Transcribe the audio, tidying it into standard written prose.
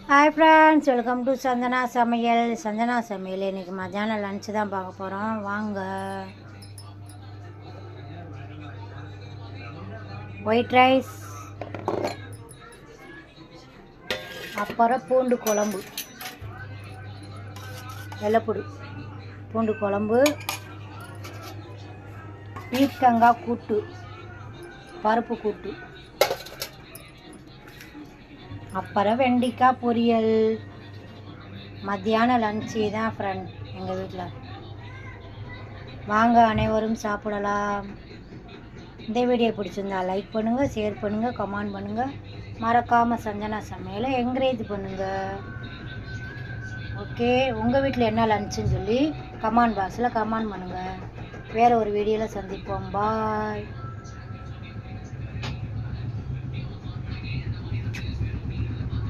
Hi friends, welcome to Santhana Samayal. Santhana சமையல் இன்றைக்கி மத்தியானம் லன்ச்சு தான் பார்க்க போகிறோம். வாங்க. ஒயிட் ரைஸ், அப்புறம் பூண்டு குழம்பு, வெள்ளைப்பூடு பூண்டு குழம்பு, பீர்க்கங்காய் கூட்டு, பருப்பு கூட்டு, அப்புறம் வெண்டைக்காய் பொரியல். மத்தியானம் லன்ச்சு தான் ஃப்ரெண்ட் எங்கள் வீட்டில். வாங்க, அனைவரும் சாப்பிடலாம். இந்த வீடியோ பிடிச்சிருந்தா லைக் பண்ணுங்கள், ஷேர் பண்ணுங்கள், கமெண்ட் பண்ணுங்கள். மறக்காமல் சஞ்சனா சமையலை என்கரேஜ் பண்ணுங்கள். ஓகே, உங்கள் வீட்டில் என்ன லன்ச்சுன்னு சொல்லி கமெண்ட் பாக்ஸில் கமெண்ட் பண்ணுங்கள். வேறு ஒரு வீடியோவில் சந்திப்போம். பாய்.